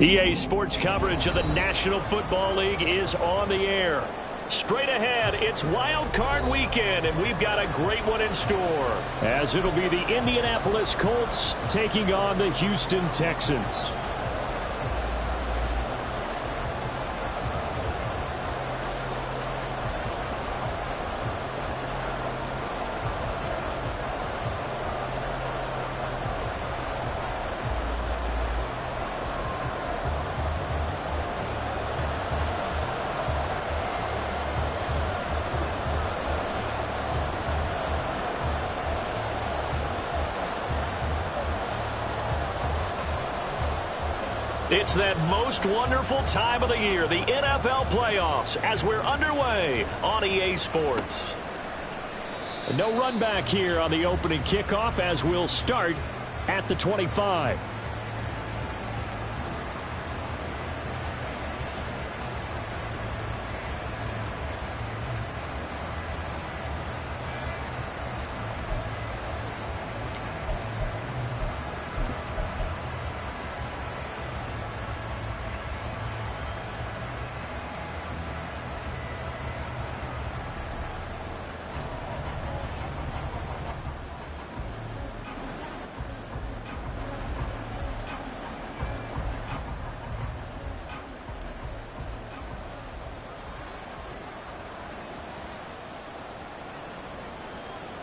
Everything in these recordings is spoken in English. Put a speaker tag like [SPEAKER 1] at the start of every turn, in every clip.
[SPEAKER 1] EA Sports coverage of the National Football League is on the air. Straight ahead, it's Wildcard weekend, and we've got a great one in store. As it'll be the Indianapolis Colts taking on the Houston Texans. It's that most wonderful time of the year, the NFL playoffs, as we're underway on EA Sports. No run back here on the opening kickoff as we'll start at the 25.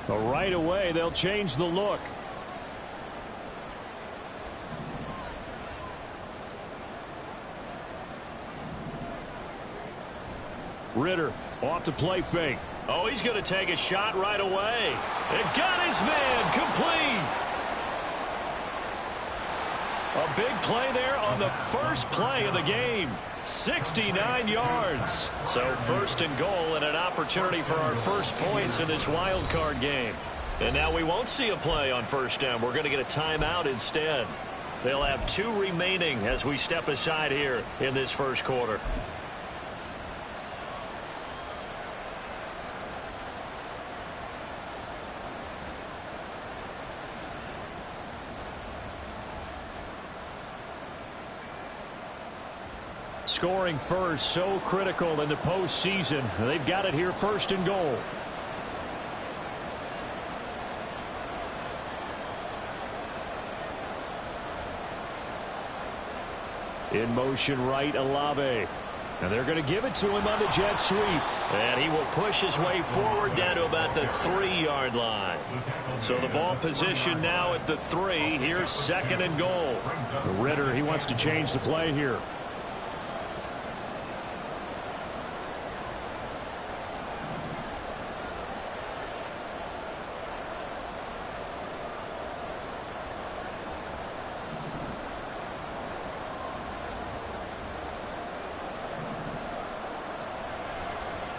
[SPEAKER 1] But right away, they'll change the look. Ritter off to play fake. Oh, he's going to take a shot right away. It got his man complete. A big play there on the first play of the game. 69 yards. So first and goal and an opportunity for our first points in this wild card game. And now we won't see a play on first down. We're going to get a timeout instead. They'll have 2 remaining as we step aside here in this first quarter. Scoring first, so critical in the postseason. They've got it here first and goal. In motion right, Olave. And they're going to give it to him on the jet sweep. And he will push his way forward down to about the 3-yard line. So the ball position now at the 3. Here's second and goal. Ritter, he wants to change the play here.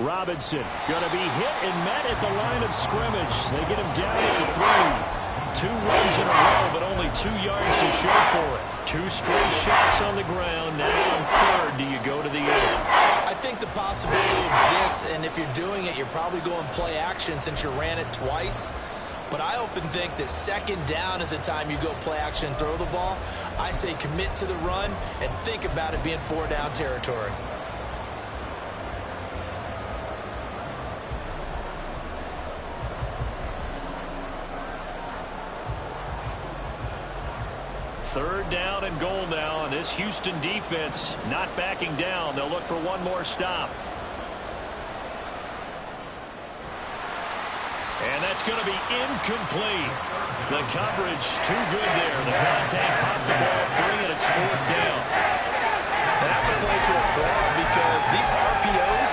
[SPEAKER 1] Robinson going to be hit and met at the line of scrimmage. They get him down at the 3. 2 runs in a row, but only 2 yards to show for it. 2 straight shots on the ground. Now on third, do you go to the air?
[SPEAKER 2] I think the possibility exists, and if you're doing it, you're probably going play action since you ran it twice. But I often think that second down is the time you go play action and throw the ball. I say commit to the run and think about it being 4-down territory.
[SPEAKER 1] Third down and goal now, and this Houston defense not backing down. They'll look for one more stop. And that's going to be incomplete. The coverage too good there. The contact popped the ball free, and it's 4th down.
[SPEAKER 2] And that's a play to applaud because these RPOs,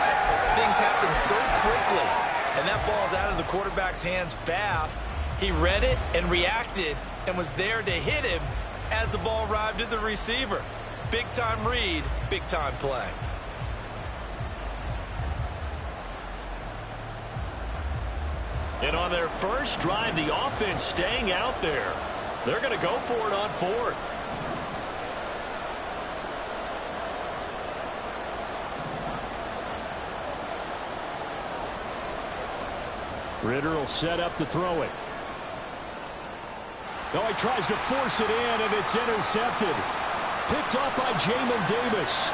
[SPEAKER 2] things happen so quickly. And that ball's out of the quarterback's hands fast. He read it and reacted and was there to hit him as the ball arrived at the receiver. Big-time read, big-time play.
[SPEAKER 1] And on their first drive, the offense staying out there. They're going to go for it on 4th. Ritter will set up to throw it. Oh, he tries to force it in, and it's intercepted. Picked off by Jamin Davis.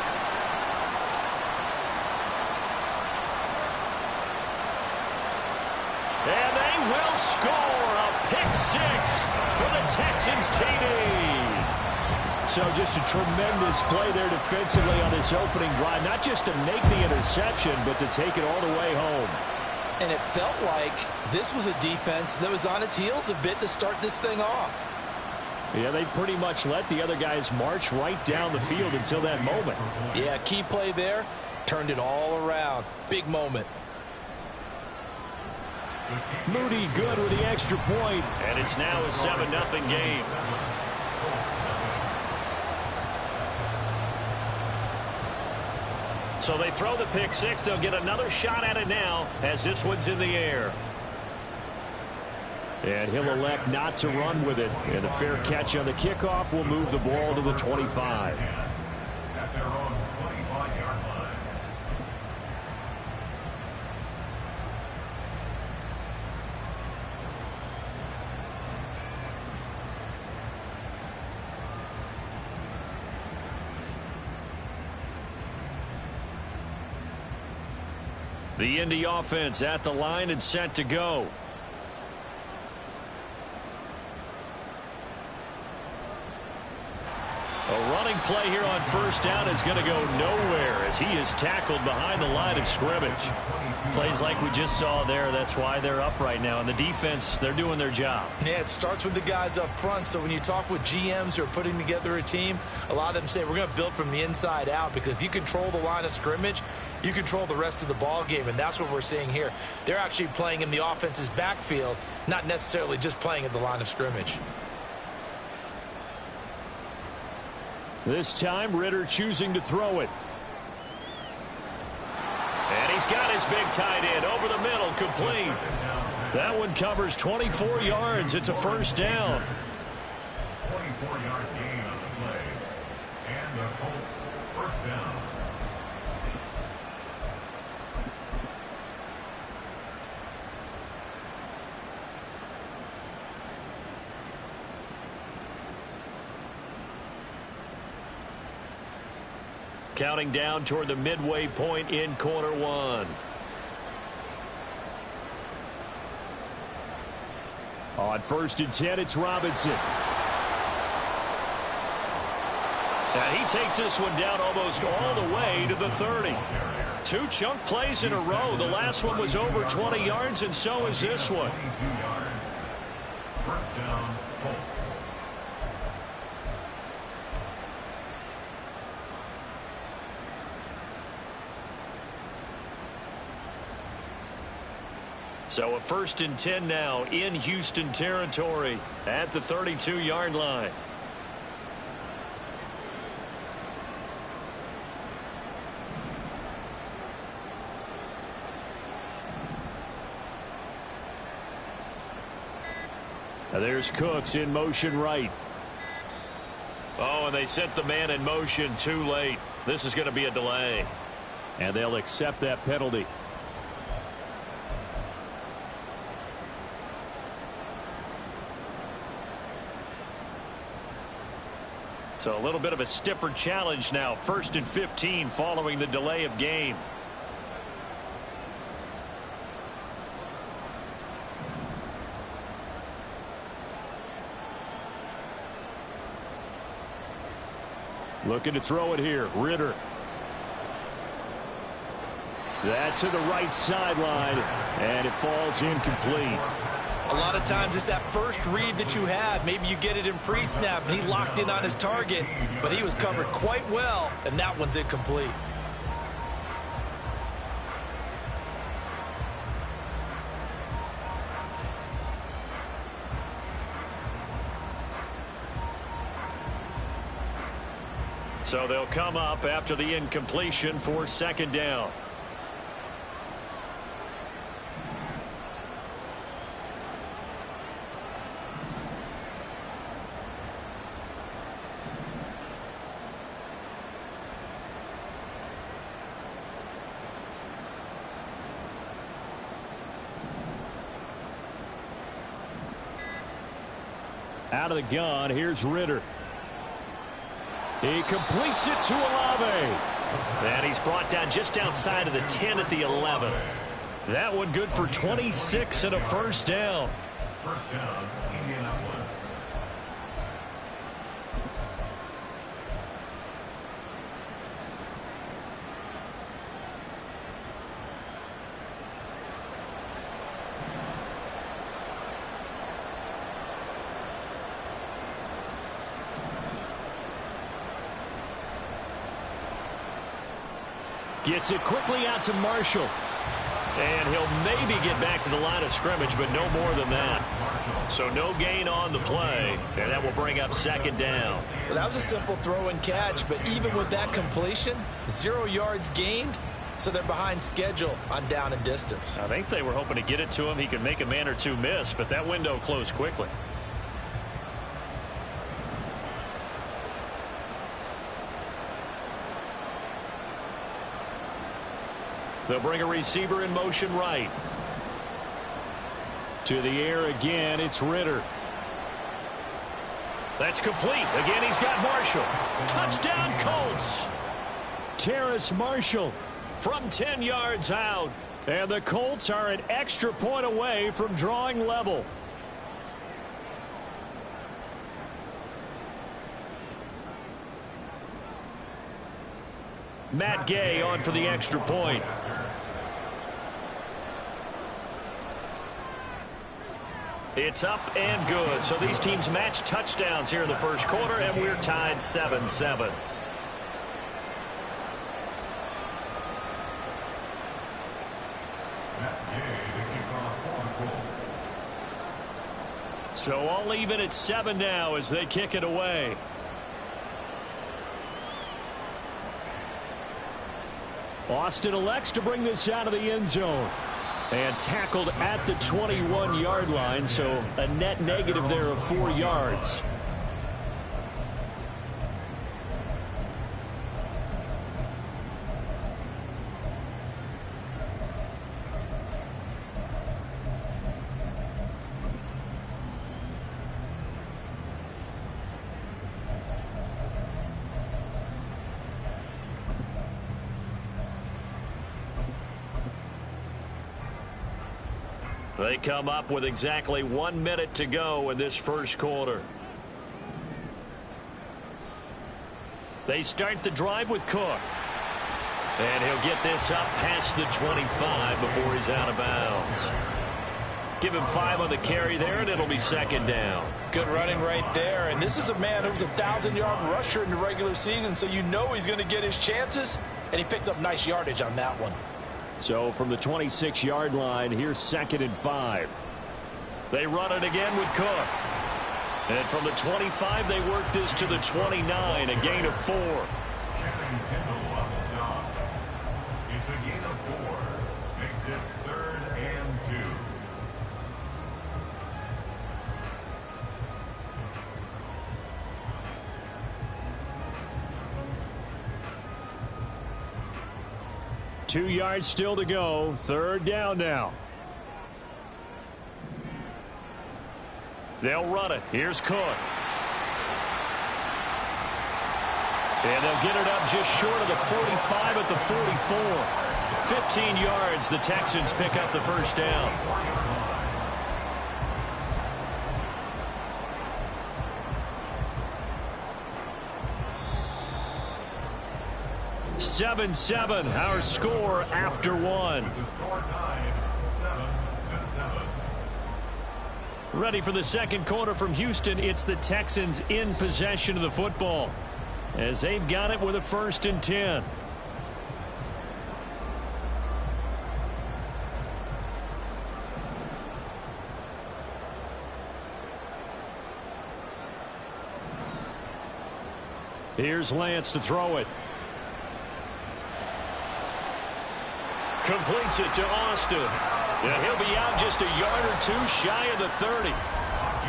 [SPEAKER 1] And they will score a pick six for the Texans TD. So just a tremendous play there defensively on this opening drive. Not just to make the interception, but to take it all the way home.
[SPEAKER 2] And it felt like this was a defense that was on its heels a bit to start this thing off.
[SPEAKER 1] Yeah, they pretty much let the other guys march right down the field until that moment.
[SPEAKER 2] Yeah, key play there. Turned it all around. Big moment.
[SPEAKER 1] Moody good with the extra point. And it's now a 7-0 game. So they throw the pick six. They'll get another shot at it now as this one's in the air. And he'll elect not to run with it. And a fair catch on the kickoff will move the ball to the 25.
[SPEAKER 3] At their own 25-yard line.
[SPEAKER 1] The Indy offense at the line and set to go. A running play here on first down is going to go nowhere as he is tackled behind the line of scrimmage. Plays like we just saw there. That's why they're up right now. And the defense, they're doing their job.
[SPEAKER 2] Yeah, it starts with the guys up front. So when you talk with GMs who are putting together a team, a lot of them say we're going to build from the inside out, because if you control the line of scrimmage, you control the rest of the ball game, and that's what we're seeing here. They're actually playing in the offense's backfield, not necessarily just playing at the line of scrimmage.
[SPEAKER 1] This time, Ritter choosing to throw it. And he's got his big tight end over the middle, complete. That one covers 24 yards. It's a first down.
[SPEAKER 3] 24-yard gain on the play. And the Colts first down.
[SPEAKER 1] Counting down toward the midway point in quarter one. On 1st and 10, it's Robinson. And he takes this one down almost all the way to the 30. 2 chunk plays in a row. The last one was over 20 yards, and so is this one.
[SPEAKER 3] 22 yards. First down, Colts.
[SPEAKER 1] So a 1st and 10 now in Houston territory at the 32-yard line. Now there's Cooks in motion right. Oh, and they sent the man in motion too late. This is going to be a delay. And they'll accept that penalty. So a little bit of a stiffer challenge now. 1st and 15 following the delay of game. Looking to throw it here. Ritter. That's to the right sideline, and it falls incomplete.
[SPEAKER 2] A lot of times it's that first read that you have. Maybe you get it in pre-snap, and he locked in on his target, but he was covered quite well, and that one's incomplete.
[SPEAKER 1] So they'll come up after the incompletion for 2nd down. Out of the gun, here's Ritter. He completes it to Olave. And he's brought down just outside of the 10 at the 11. That one good for 26 and a first down.
[SPEAKER 3] First down, Indianapolis.
[SPEAKER 1] Gets it quickly out to Marshall. And he'll maybe get back to the line of scrimmage, but no more than that. So no gain on the play, and that will bring up second down.
[SPEAKER 2] Well, that was a simple throw and catch, but even with that completion, 0 yards gained, so they're behind schedule on down and distance.
[SPEAKER 1] I think they were hoping to get it to him. He could make a man or two miss, but that window closed quickly. They'll bring a receiver in motion right. To the air again, it's Ritter. That's complete. Again, he's got Marshall. Touchdown, Colts. Terrace Marshall from 10 yards out. And the Colts are an extra point away from drawing level. Matt Gay on for the extra point. It's up and good. So these teams match touchdowns here in the first quarter, and we're tied 7-7. So all even at 7 now as they kick it away. Austin elects to bring this out of the end zone. And tackled at the 21-yard line, so a net negative there of 4 yards. They come up with exactly 1 minute to go in this first quarter. They start the drive with Cook. And he'll get this up past the 25 before he's out of bounds. Give him 5 on the carry there, and it'll be second down.
[SPEAKER 2] Good running right there. And this is a man who was a 1,000-yard rusher in the regular season, so you know he's going to get his chances. And he picks up nice yardage on that one.
[SPEAKER 1] So from the 26-yard line, here's 2nd and 5. They run it again with Cook. And from the 25, they work this to the 29, a gain of 4.
[SPEAKER 3] Channing Tindall on the stop. It's a gain of 4. Makes it 3rd and 2.
[SPEAKER 1] Two yards still to go. 3rd down now. They'll run it. Here's Cook. And they'll get it up just short of the 45 at the 44. 15 yards. The Texans pick up the first down. 7-7, our score after 1.
[SPEAKER 3] The score tied 7-7.
[SPEAKER 1] Ready for the second quarter from Houston. It's the Texans in possession of the football as they've got it with a 1st and 10. Here's Lance to throw it. Completes it to Austin. And he'll be out just a yard or two shy of the 30.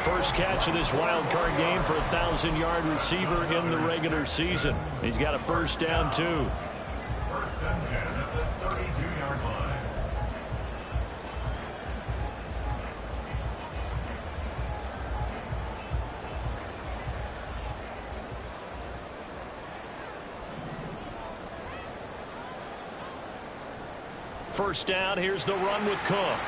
[SPEAKER 1] First catch of this wild card game for a 1,000-yard receiver in the regular season. He's got a first down, too.
[SPEAKER 3] 1st and 10 at the 32-yard line.
[SPEAKER 1] First down, here's the run with Cook.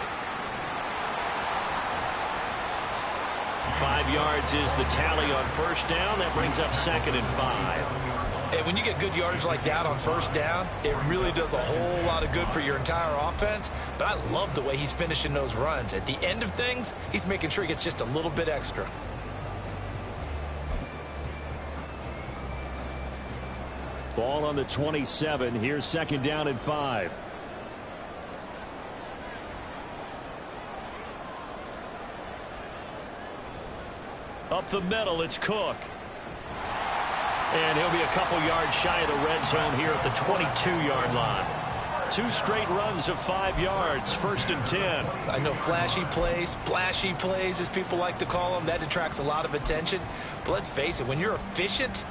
[SPEAKER 1] 5 yards is the tally on first down. That brings up 2nd and 5.
[SPEAKER 2] And when you get good yardage like that on first down, it really does a whole lot of good for your entire offense. But I love the way he's finishing those runs. At the end of things, he's making sure he gets just a little bit extra.
[SPEAKER 1] Ball on the 27. Here's 2nd down and 5. Up the middle, it's Cook. And he'll be a couple yards shy of the red zone here at the 22-yard line. 2 straight runs of 5 yards, 1st and 10.
[SPEAKER 2] I know flashy plays, splashy plays, as people like to call them, that attracts a lot of attention. But let's face it, when you're efficient,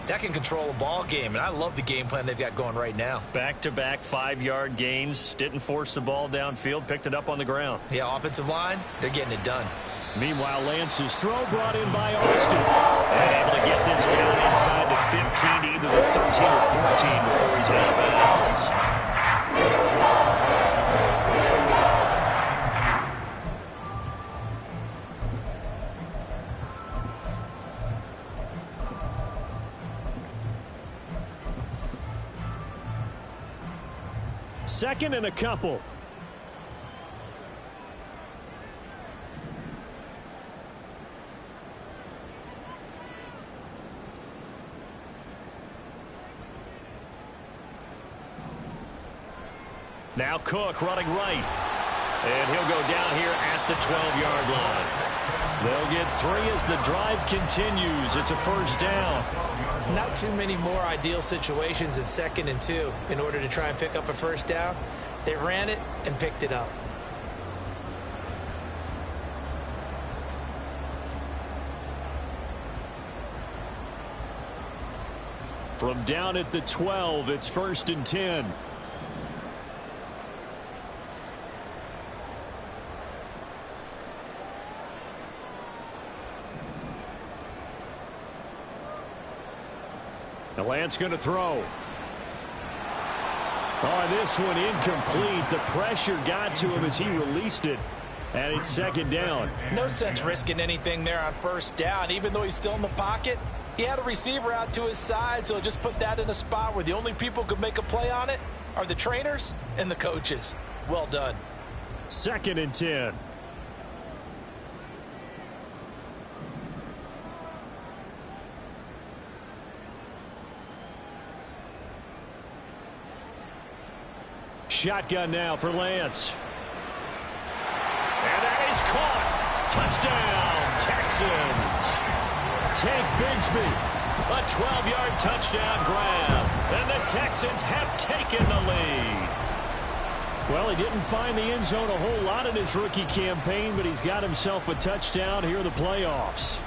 [SPEAKER 2] that can control a ball game. And I love the game plan they've got going right now.
[SPEAKER 1] Back-to-back 5-yard gains. Didn't force the ball downfield, picked it up on the ground.
[SPEAKER 2] Yeah, offensive line, they're getting it done.
[SPEAKER 1] Meanwhile, Lance's throw brought in by Austin. And able to get this down inside the 15, either the 13 or 14 before he's out of bounds. Second and a couple. Now Cook running right. And he'll go down here at the 12-yard line. They'll get 3 as the drive continues. It's a first down.
[SPEAKER 2] Not too many more ideal situations in 2nd and 2 in order to try and pick up a first down. They ran it and picked it up.
[SPEAKER 1] From down at the 12, it's 1st and 10. Now Lance going to throw. Oh, this one incomplete. The pressure got to him as he released it. And it's 2nd down.
[SPEAKER 2] No sense risking anything there on first down. Even though he's still in the pocket, he had a receiver out to his side, so just put that in a spot where the only people who could make a play on it are the trainers and the coaches. Well done.
[SPEAKER 1] 2nd and 10. Shotgun now for Lance. And that is caught. Touchdown, Texans. Tank Bigsby. A 12-yard touchdown grab. And the Texans have taken the lead. Well, he didn't find the end zone a whole lot in his rookie campaign, but he's got himself a touchdown here in the playoffs.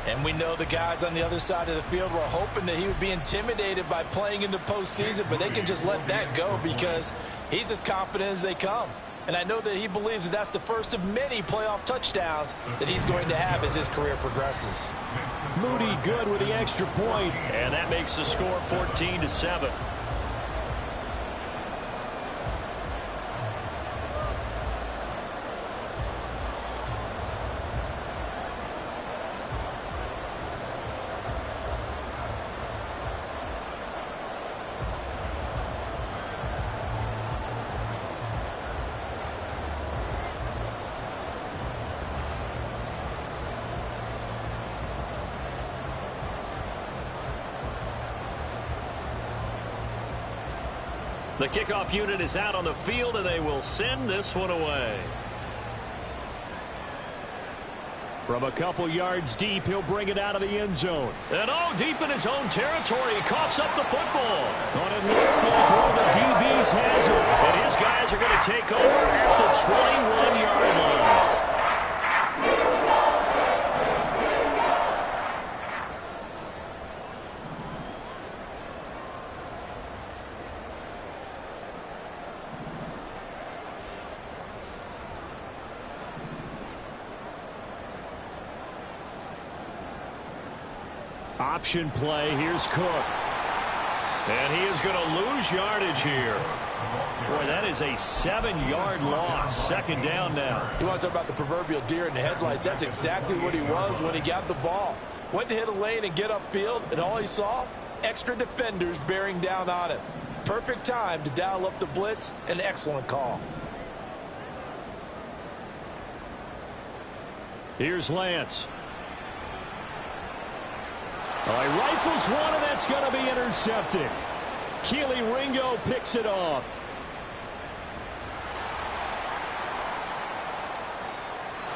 [SPEAKER 2] And we know the guys on the other side of the field were hoping that he would be intimidated by playing in the postseason, but they can just let that go because he's as confident as they come. And I know that he believes that that's the first of many playoff touchdowns that he's going to have as his career progresses.
[SPEAKER 1] Moody good with the extra point, and that makes the score 14-7. The kickoff unit is out on the field, and they will send this one away. From a couple yards deep, he'll bring it out of the end zone. And deep in his own territory, he coughs up the football. And it looks like one of the DBs has it. And his guys are going to take over at the 21-yard line. Option play. Here's Cook. And he is going to lose yardage here. Boy, that is a 7-yard loss. Second down now.
[SPEAKER 2] You want to talk about the proverbial deer in the headlights? That's exactly what he was when he got the ball. Went to hit a lane and get upfield, and all he saw, extra defenders bearing down on him. Perfect time to dial up the blitz. An excellent call.
[SPEAKER 1] Here's Lance. Oh, he rifles one, and that's going to be intercepted. Keely Ringo picks it off.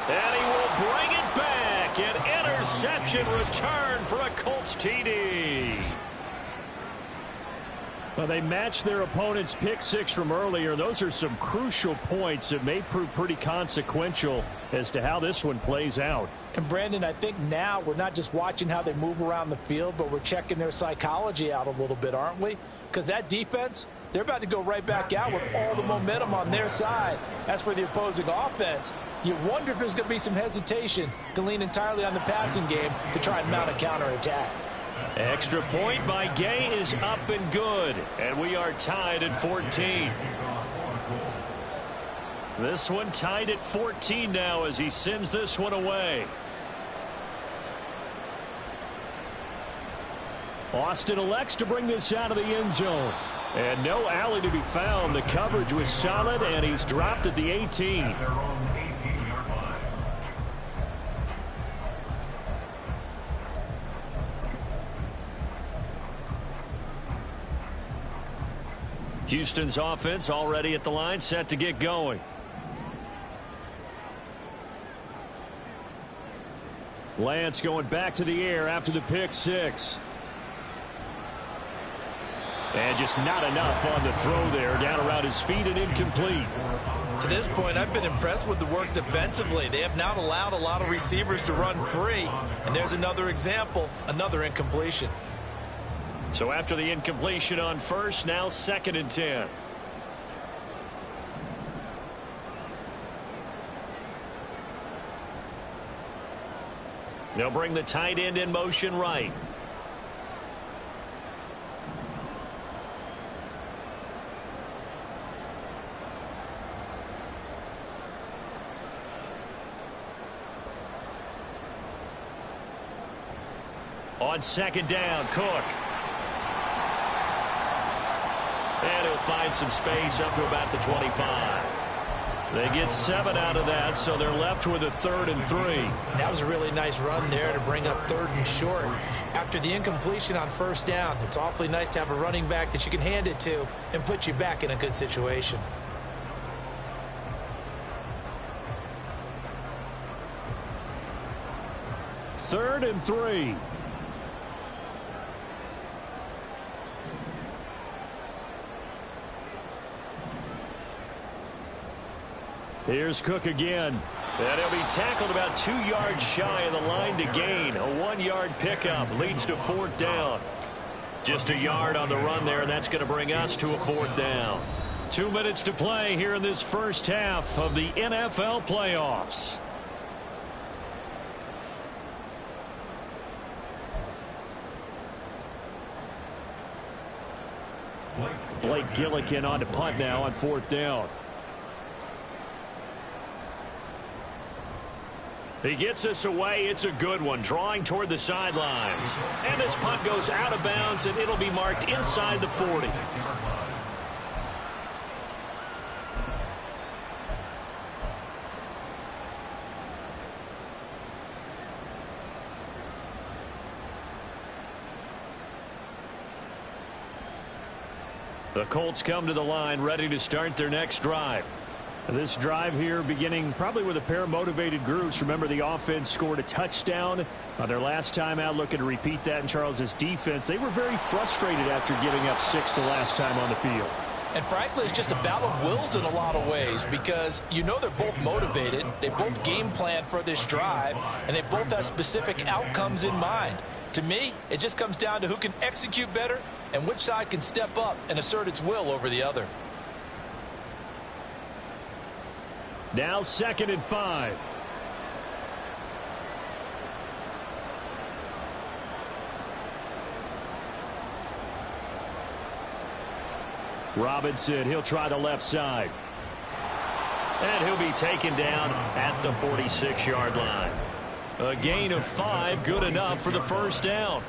[SPEAKER 1] And he will bring it back. An interception return for a Colts TD. Well, they matched their opponent's pick six from earlier. Those are some crucial points that may prove pretty consequential as to how this one plays out.
[SPEAKER 2] And, Brandon, I think now we're not just watching how they move around the field, but we're checking their psychology out a little bit, aren't we? Because that defense, they're about to go right back out with all the momentum on their side. As for the opposing offense, you wonder if there's going to be some hesitation to lean entirely on the passing game to try and mount a counterattack.
[SPEAKER 1] Extra point by Gay is up and good. And we are tied at 14. This one tied at 14 now as he sends this one away. Austin elects to bring this out of the end zone. And no alley to be found. The coverage was solid, and he's dropped at the 18. Houston's offense already at the line, set to get going. Lance going back to the air after the pick six. And just not enough on the throw there. Down around his feet and incomplete.
[SPEAKER 2] To this point, I've been impressed with the work defensively. They have not allowed a lot of receivers to run free. And there's another example, another incompletion.
[SPEAKER 1] So after the incompletion on first, now 2nd and 10. They'll bring the tight end in motion right. On 2nd down, Cook. And he'll find some space up to about the 25. They get 7 out of that, so they're left with a 3rd and 3.
[SPEAKER 2] That was a really nice run there to bring up 3rd and short. After the incompletion on 1st down, it's awfully nice to have a running back that you can hand it to and put you back in a good situation.
[SPEAKER 1] Third and 3. Here's Cook again. And he'll be tackled about 2 yards shy of the line to gain. A 1-yard pickup leads to 4th down. Just a yard on the run there, and that's going to bring us to a 4th down. 2 minutes to play here in this first half of the NFL playoffs. Blake Gillikin on to punt now on 4th down. He gets us away. It's a good one, drawing toward the sidelines. And this punt goes out of bounds, and it'll be marked inside the 40. The Colts come to the line, ready to start their next drive. This drive here beginning probably with a pair of motivated groups. Remember, the offense scored a touchdown on their last time out, looking to repeat that in Charles's defense. They were very frustrated after giving up 6 the last time on the field.
[SPEAKER 2] And frankly, it's just a battle of wills in a lot of ways because you know they're both motivated. They both game plan for this drive, and they both have specific outcomes in mind. To me, it just comes down to who can execute better and which side can step up and assert its will over the other.
[SPEAKER 1] Now 2nd and 5. Robinson, he'll try the left side. And he'll be taken down at the 46-yard line. A gain of 5, good enough for the first down.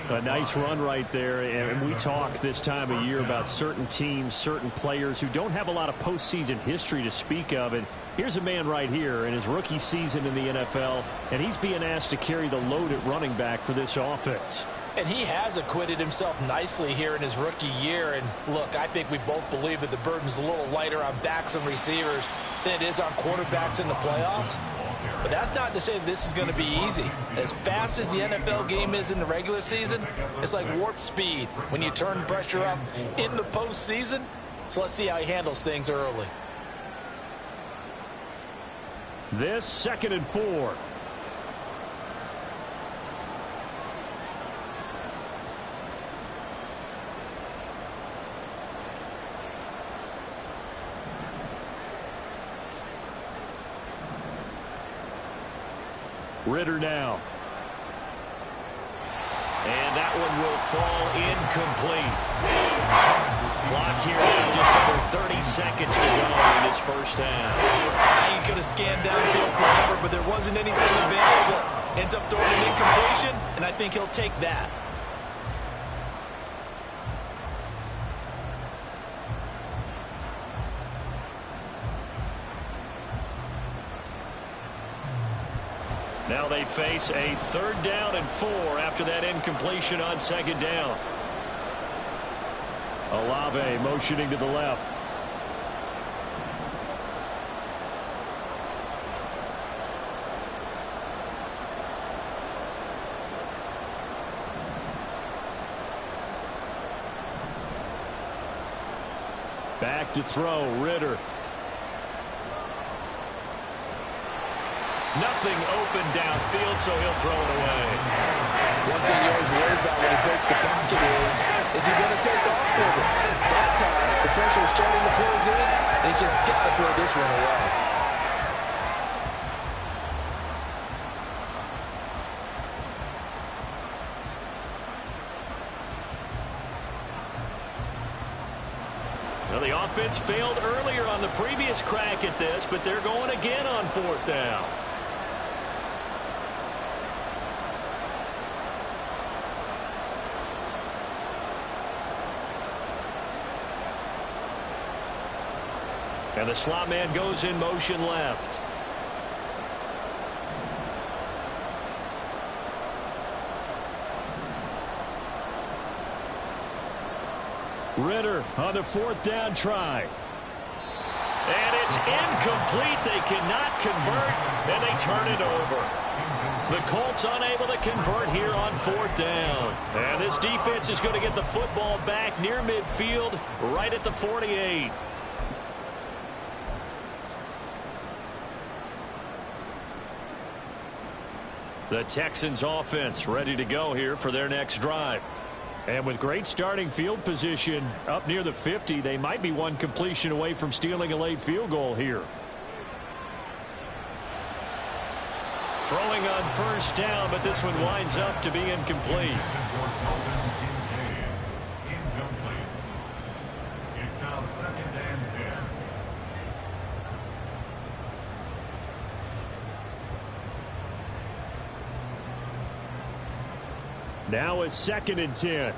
[SPEAKER 1] A nice run right there, and we talk this time of year about certain teams, certain players who don't have a lot of postseason history to speak of, and here's a man right here in his rookie season in the NFL, and he's being asked to carry the load at running back for this offense.
[SPEAKER 2] And he has acquitted himself nicely here in his rookie year, and look, I think we both believe that the burden's a little lighter on backs and receivers than it is on quarterbacks in the playoffs. But that's not to say this is going to be easy. As fast as the NFL game is in the regular season, it's like warp speed when you turn pressure up in the postseason. So let's see how he handles things early.
[SPEAKER 1] This 2nd and 4. Ritter now. And that one will fall incomplete. Clock here now just under 30 seconds to go in this first half.
[SPEAKER 2] He could have scanned downfield forever, but there wasn't anything available. Ends up throwing an incompletion, and I think he'll take that.
[SPEAKER 1] Now they face a 3rd down and 4 after that incompletion on 2nd down. Olave motioning to the left. Back to throw, Ritter. Nothing open downfield, so he'll throw it away.
[SPEAKER 2] One thing you're always worried about when he breaks the pocket is he going to take off with it? That time, the pressure is starting to close in, and he's just got to throw this one away.
[SPEAKER 1] Well, the offense failed earlier on the previous crack at this, but they're going again on 4th down. And the slot man goes in motion left. Ritter on the 4th down try. And it's incomplete. They cannot convert, and they turn it over. The Colts unable to convert here on 4th down. And this defense is going to get the football back near midfield, right at the 48. The Texans offense ready to go here for their next drive. And with great starting field position up near the 50, they might be one completion away from stealing a late field goal here. Throwing on 1st down, but this one winds up to be incomplete.
[SPEAKER 3] It's now 2nd and 10.
[SPEAKER 1] Now it's 2nd and 10.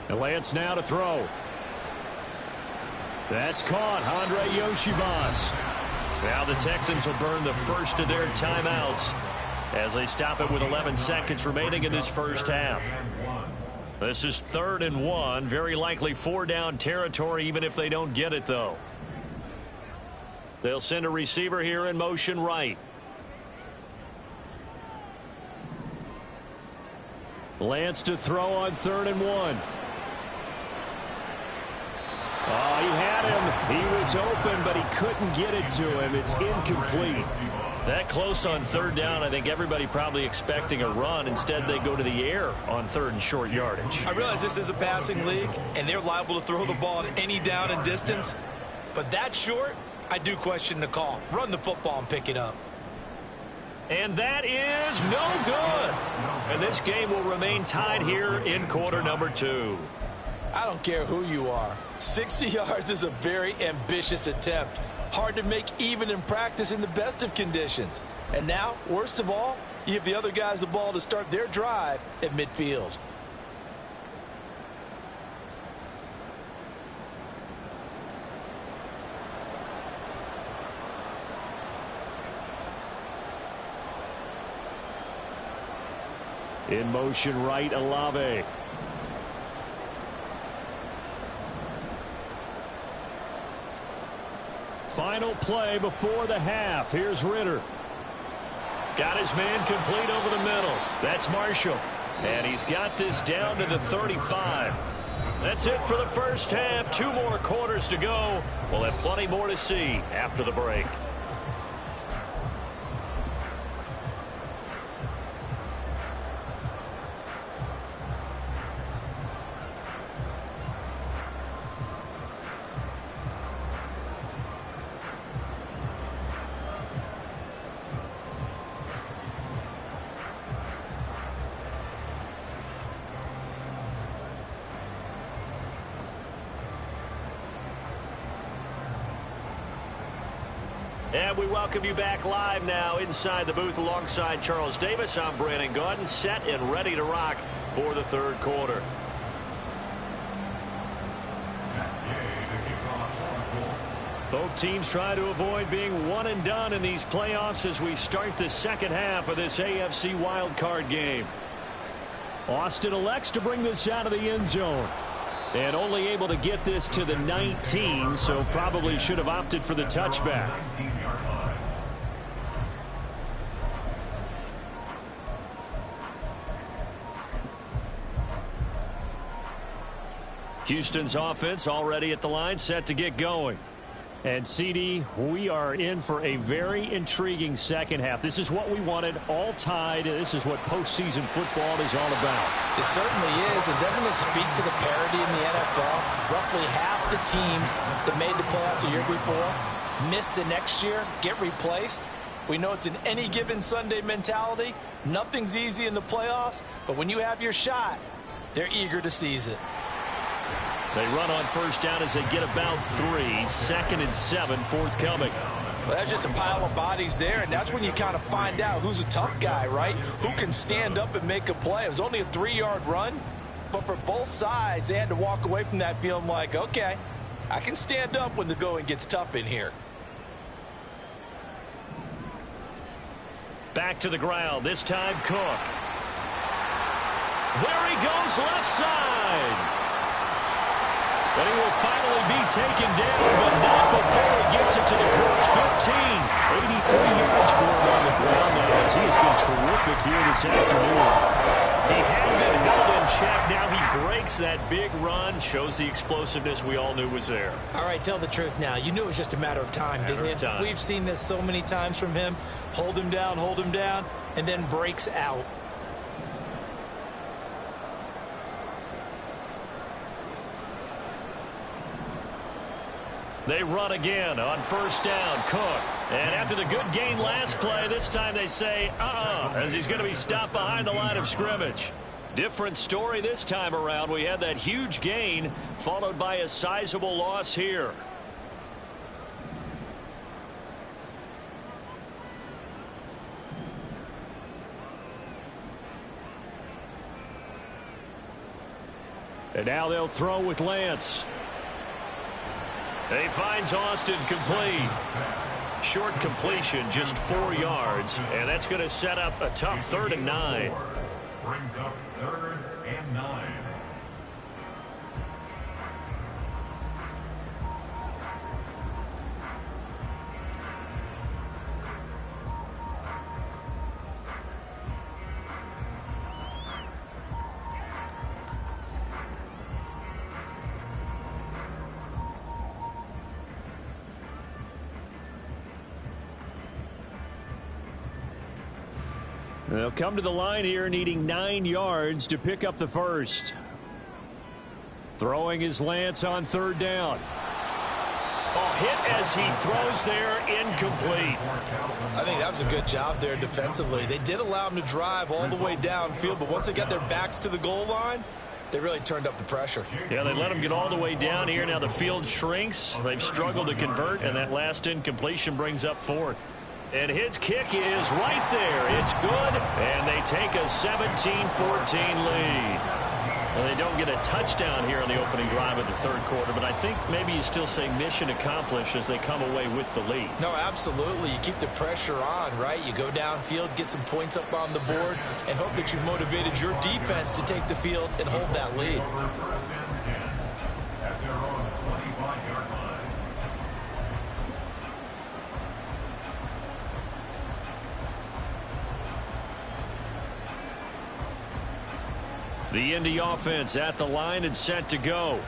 [SPEAKER 1] And Lance now to throw. That's caught. Andre Yoshivas. Now the Texans will burn the first of their timeouts as they stop it with 11 seconds remaining in this first half. This is 3rd and 1. Very likely 4-down territory even if they don't get it, though. They'll send a receiver here in motion right. Lance to throw on 3rd and 1. Oh, he had him. He was open, but he couldn't get it to him. It's incomplete. That close on 3rd down, I think everybody probably expecting a run. Instead, they go to the air on 3rd and short yardage.
[SPEAKER 2] I realize this is a passing league, and they're liable to throw the ball at any down and distance. But that short, I do question the call. Run the football and pick it up.
[SPEAKER 1] And that is no good. And this game will remain tied here in quarter number 2.
[SPEAKER 2] I don't care who you are. 60 yards is a very ambitious attempt. Hard to make even in practice in the best of conditions. And now, worst of all, you give the other guys the ball to start their drive at midfield.
[SPEAKER 1] In motion right, Olave. Final play before the half. Here's Ritter. Got his man complete over the middle. That's Marshall. And he's got this down to the 35. That's it for the first half. 2 more quarters to go. We'll have plenty more to see after the break. And we welcome you back live now inside the booth alongside Charles Davis. I'm Brandon Gaudin, set and ready to rock for the third quarter. Both teams try to avoid being one and done in these playoffs as we start the second half of this AFC wildcard game. Austin elects to bring this out of the end zone. And only able to get this to the 19, so probably should have opted for the touchback. Houston's offense already at the line, set to get going. And CD, we are in for a very intriguing second half. This is what we wanted, all tied. This is what postseason football is all about.
[SPEAKER 2] It certainly is. And doesn't it speak to the parity in the NFL? Roughly half the teams that made the playoffs a year before miss the next year, get replaced. We know it's an any given Sunday mentality. Nothing's easy in the playoffs, but when you have your shot, they're eager to seize it.
[SPEAKER 1] They run on first down as they get about 3. 2nd and 7 forthcoming.
[SPEAKER 2] Well, that's just a pile of bodies there, and that's when you kind of find out who's a tough guy, right? Who can stand up and make a play. It was only a 3-yard run, but for both sides, they had to walk away from that feeling like, okay, I can stand up when the going gets tough in here.
[SPEAKER 1] Back to the ground, this time Cook. There he goes, left side. But he will finally be taken down, but not before he gets it to the Colts 15. 83 yards for him on the ground now, as he has been terrific here this afternoon. He had been held in check. Now he breaks that big run, shows the explosiveness we all knew was there.
[SPEAKER 4] All right, tell the truth now. You knew it was just a matter of time, didn't you? We've seen this so many times from him. Hold him down, and then breaks out.
[SPEAKER 1] They run again on first down. Cook. And after the good gain last play, this time they say, as he's going to be stopped behind the line of scrimmage. Different story this time around. We had that huge gain followed by a sizable loss here. And now they'll throw with Lance. He finds Austin complete. Short completion, just 4 yards. And that's going to set up a tough 3rd and 9.
[SPEAKER 3] Brings up 3rd and 9.
[SPEAKER 1] They'll come to the line here needing 9 yards to pick up the first. Throwing his Lance on 3rd down. Oh, hit as he throws there, incomplete.
[SPEAKER 2] I think that was a good job there defensively. They did allow him to drive all the way downfield, but once they got their backs to the goal line, they really turned up the pressure.
[SPEAKER 1] Yeah, they let him get all the way down here. Now the field shrinks. They've struggled to convert, and that last incompletion brings up fourth. And his kick is right there. It's good, and they take a 17-14 lead. Well, they don't get a touchdown here on the opening drive of the third quarter, but I think maybe you still say mission accomplished as they come away with the lead.
[SPEAKER 2] No, absolutely. You keep the pressure on, right? You go downfield, get some points up on the board, and hope that you've motivated your defense to take the field and hold that lead.
[SPEAKER 3] At their own 25-yard line.
[SPEAKER 1] The Indy offense at the line and set to go.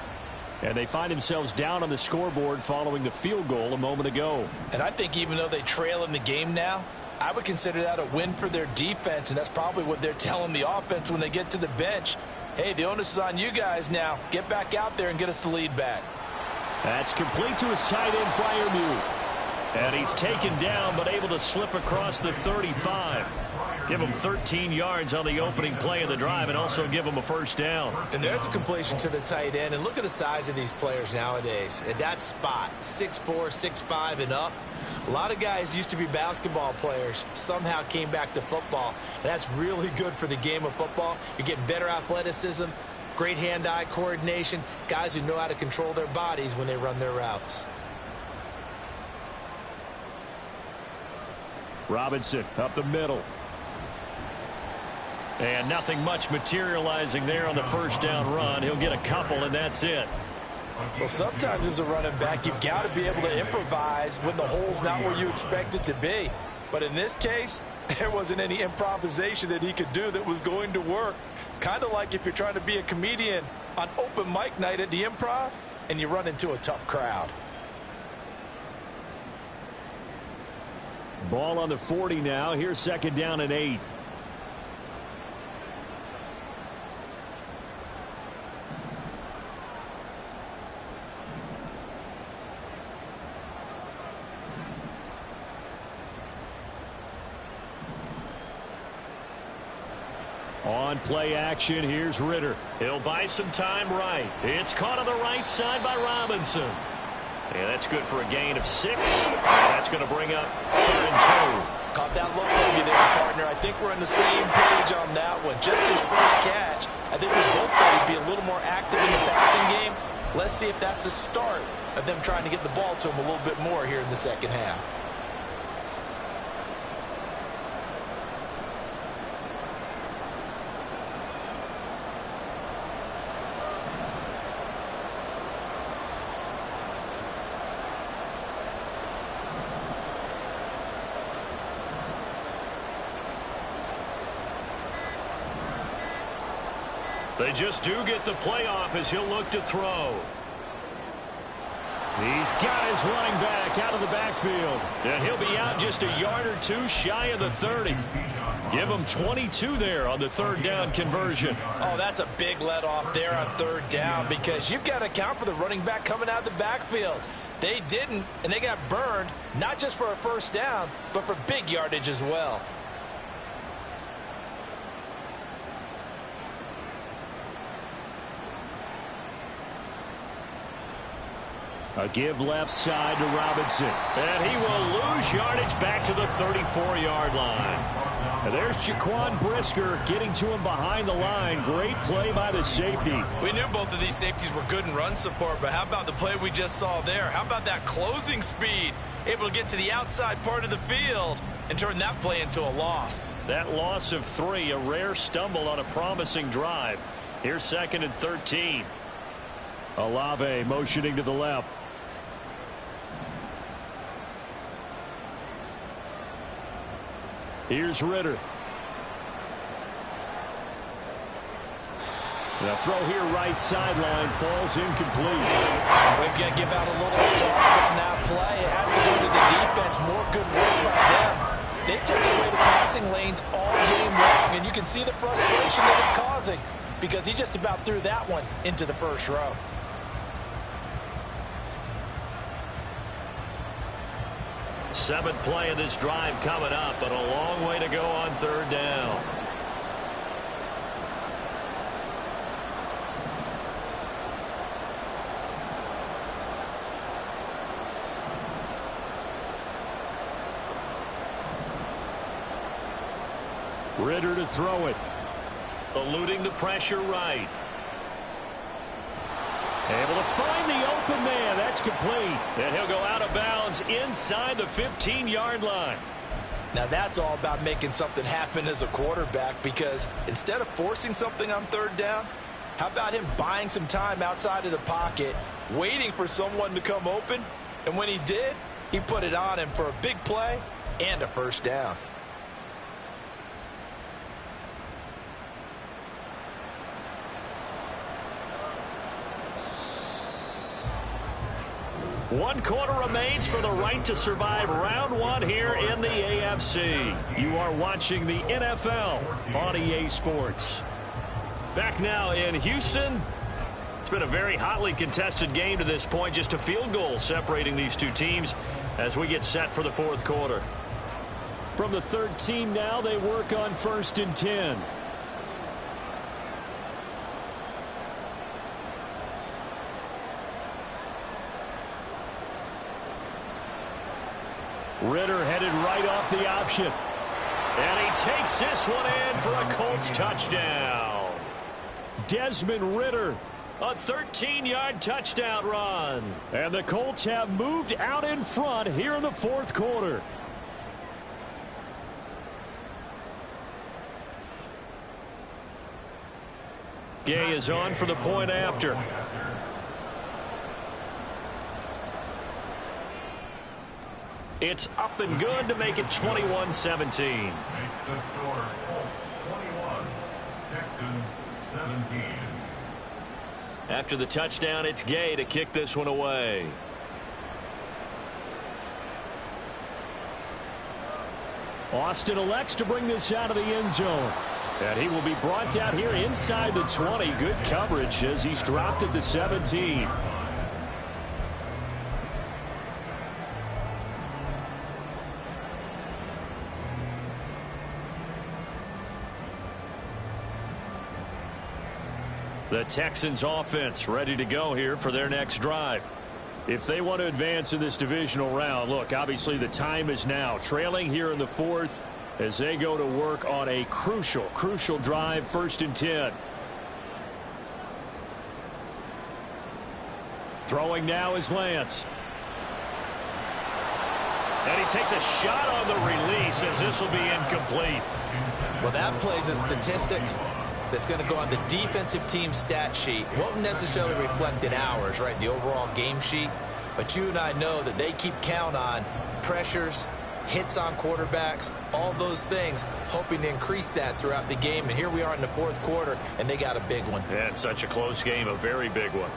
[SPEAKER 1] And they find themselves down on the scoreboard following the field goal a moment ago.
[SPEAKER 4] And I think even though they trail in the game now, I would consider that a win for their defense, and that's probably what they're telling the offense when they get to the bench. Hey, the onus is on you guys now. Get back out there and get us the lead back.
[SPEAKER 1] That's complete to his tight end Freiermuth. And he's taken down but able to slip across the 35. Give him 13 yards on the opening play of the drive and also give him a first down.
[SPEAKER 2] And there's a completion to the tight end. And look at the size of these players nowadays. At that spot, 6'4", 6'5", and up. A lot of guys used to be basketball players, somehow came back to football. And that's really good for the game of football. You're getting better athleticism, great hand-eye coordination, guys who know how to control their bodies when they run their routes.
[SPEAKER 1] Robinson up the middle. And nothing much materializing there on the first down run. He'll get a couple, and that's it.
[SPEAKER 4] Well, sometimes as a running back, you've got to be able to improvise when the hole's not where you expect it to be. But in this case, there wasn't any improvisation that he could do that was going to work. Kind of like if you're trying to be a comedian on open mic night at the Improv and you run into a tough crowd.
[SPEAKER 1] Ball on the 40 now. Here's second down and 8. On play action, here's Ritter. He'll buy some time right. It's caught on the right side by Robinson. And that's good for a gain of 6. And that's going to bring up 3rd and 2.
[SPEAKER 4] Caught that look from you there, partner. I think we're on the same page on that one. Just his first catch. I think we both thought he'd be a little more active in the passing game. Let's see if that's the start of them trying to get the ball to him a little bit more here in the second half.
[SPEAKER 1] They just do get the playoff as he'll look to throw. He's got his running back out of the backfield. And he'll be out just a yard or two shy of the 30. Give him 22 there on the third down conversion.
[SPEAKER 4] Oh, that's a big let off there on third down because you've got to account for the running back coming out of the backfield. They didn't, and they got burned, not just for a first down, but for big yardage as well.
[SPEAKER 1] A give left side to Robinson. And he will lose yardage back to the 34-yard line. And there's Jaquan Brisker getting to him behind the line. Great play by the safety.
[SPEAKER 2] We knew both of these safeties were good in run support, but how about the play we just saw there? How about that closing speed? Able to get to the outside part of the field and turn that play into a loss.
[SPEAKER 1] That loss of 3, a rare stumble on a promising drive. Here's 2nd and 13. Olave motioning to the left. Here's Ritter. The throw here right sideline falls incomplete.
[SPEAKER 4] We've got to give out a little applause on that play. It has to go to the defense. More good work by them. They've taken away the passing lanes all game long, and you can see the frustration that it's causing because he just about threw that one into the first row.
[SPEAKER 1] Seventh play of this drive coming up, but a long way to go on third down. Ritter to throw it. Eluding the pressure right. Able to find the open man. That's complete. And he'll go out of bounds inside the 15-yard line.
[SPEAKER 4] Now that's all about making something happen as a quarterback, because instead of forcing something on third down, how about him buying some time outside of the pocket, waiting for someone to come open, and when he did, he put it on him for a big play and a first down.
[SPEAKER 1] One quarter remains for the right to survive round one here in the AFC. You are watching the NFL on EA Sports. Back now in Houston. It's been a very hotly contested game to this point. Just a field goal separating these two teams as we get set for the fourth quarter. From the 13 now, they work on 1st and 10. Ritter headed right off the option. And he takes this one in for a Colts touchdown. Desmond Ritter, a 13-yard touchdown run. And the Colts have moved out in front here in the fourth quarter. Gay is on for the point after. It's up and good to make it 21-17.
[SPEAKER 3] Makes the score Colts 21, Texans 17.
[SPEAKER 1] After the touchdown, it's Gay to kick this one away. Austin elects to bring this out of the end zone. And he will be brought out here inside the 20. Good coverage as he's dropped at the 17. The Texans offense ready to go here for their next drive. If they want to advance in this divisional round, look, obviously the time is now. Trailing here in the fourth as they go to work on a crucial drive, 1st and 10. Throwing now is Lance. And he takes a shot on the release as this will be incomplete.
[SPEAKER 2] Well, that plays a statistic that's going to go on the defensive team stat sheet. Won't necessarily reflect in ours, right, the overall game sheet. But you and I know that they keep count on pressures, hits on quarterbacks, all those things, hoping to increase that throughout the game. And here we are in the fourth quarter, and they got a big one.
[SPEAKER 1] Yeah, it's such a close game, a very big one.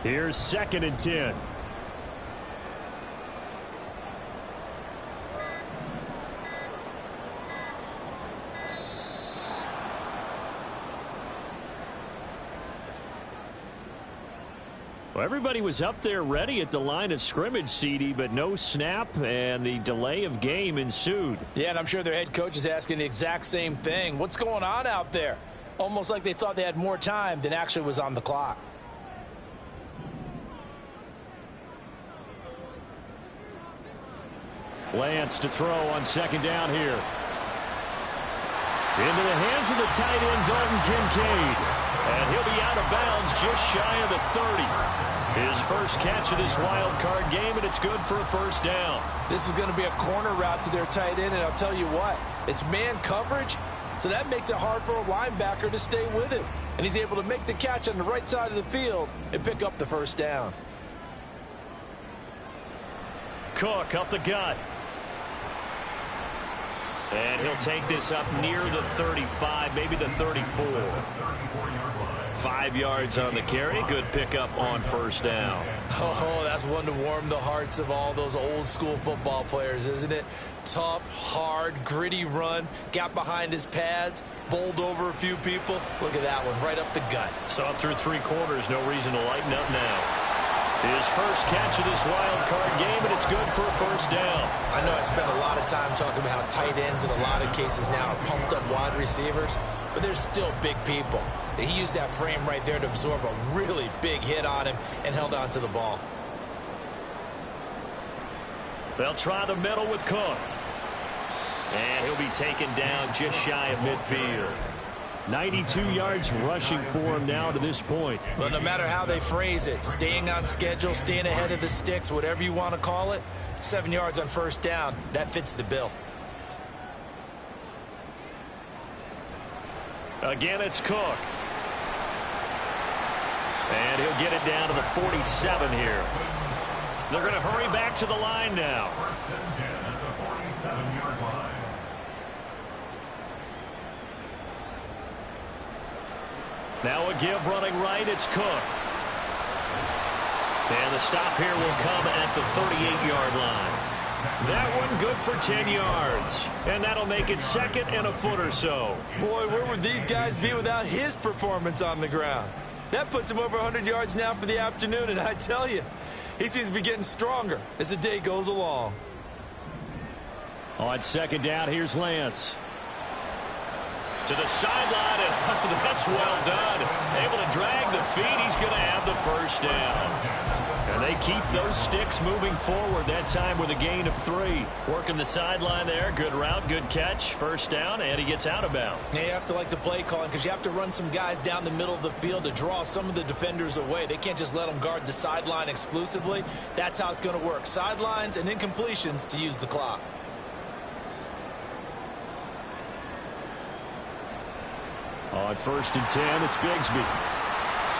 [SPEAKER 1] Here's 2nd and 10. Well, everybody was up there ready at the line of scrimmage, CD, but no snap, and the delay of game ensued.
[SPEAKER 4] Yeah, and I'm sure their head coach is asking the exact same thing. What's going on out there? Almost like they thought they had more time than actually was on the clock.
[SPEAKER 1] Lance to throw on 2nd down here. Into the hands of the tight end, Dalton Kincaid. And he'll be out of bounds just shy of the 30. His first catch of this wild card game, and it's good for a 1st down.
[SPEAKER 4] This is going to be a corner route to their tight end, and I'll tell you what, it's man coverage, so that makes it hard for a linebacker to stay with him. And he's able to make the catch on the right side of the field and pick up the 1st down.
[SPEAKER 1] Cook up the gut. And he'll take this up near the 35, maybe the 34. 5 yards on the carry. Good pickup on first down.
[SPEAKER 2] Oh, that's one to warm the hearts of all those old school football players, isn't it? Tough, hard, gritty run. Got behind his pads, bowled over a few people. Look at that one, right up the gut.
[SPEAKER 1] Saw through 3 quarters. No reason to lighten up now. His first catch of this wild card game, and it's good for a first down.
[SPEAKER 2] I know I spent a lot of time talking about how tight ends in a lot of cases now are pumped up wide receivers, but they're still big people. He used that frame right there to absorb a really big hit on him and held on to the ball.
[SPEAKER 1] They'll try the middle with Cook. And he'll be taken down just shy of midfield. 92 yards rushing for him now to this point.
[SPEAKER 2] But no matter how they phrase it, staying on schedule, staying ahead of the sticks, whatever you want to call it, 7 yards on first down, that fits the bill.
[SPEAKER 1] Again, it's Cook. And he'll get it down to the 47 here. They're going to hurry back to the line now.
[SPEAKER 3] First and 10 at the 47-yard line.
[SPEAKER 1] Now a give running right. It's Cook. And the stop here will come at the 38-yard line. That one good for 10 yards. And that'll make it second and a foot or so.
[SPEAKER 2] Boy, where would these guys be without his performance on the ground? That puts him over 100 yards now for the afternoon, and I tell you, he seems to be getting stronger as the day goes along.
[SPEAKER 1] On second down, here's Lance. To the sideline, and that's well done. Able to drag the feet. He's going to have the first down. And they keep those sticks moving forward, that time with a gain of 3. Working the sideline there. Good route, good catch. First down, and he gets out of bounds.
[SPEAKER 2] Yeah, you have to like the play calling because you have to run some guys down the middle of the field to draw some of the defenders away. They can't just let them guard the sideline exclusively. That's how it's going to work. Sidelines and incompletions to use the clock.
[SPEAKER 1] On first and 10, it's Bigsby.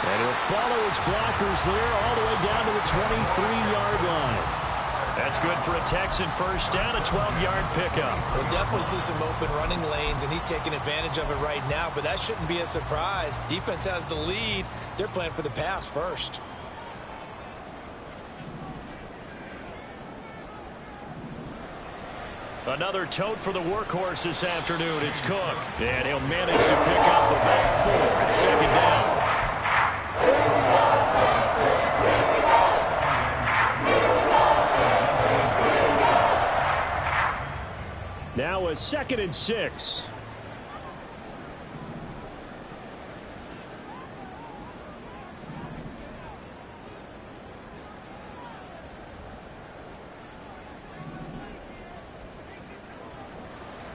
[SPEAKER 1] And he'll follow his blockers there all the way down to the 23-yard line. That's good for a Texan first down, a 12-yard pickup.
[SPEAKER 2] We'll definitely see some open running lanes, and he's taking advantage of it right now, but that shouldn't be a surprise. Defense has the lead. They're playing for the pass first.
[SPEAKER 1] Another tote for the workhorse this afternoon. It's Cook. And he'll manage to pick up about 4 at second down. Now a 2nd and 6.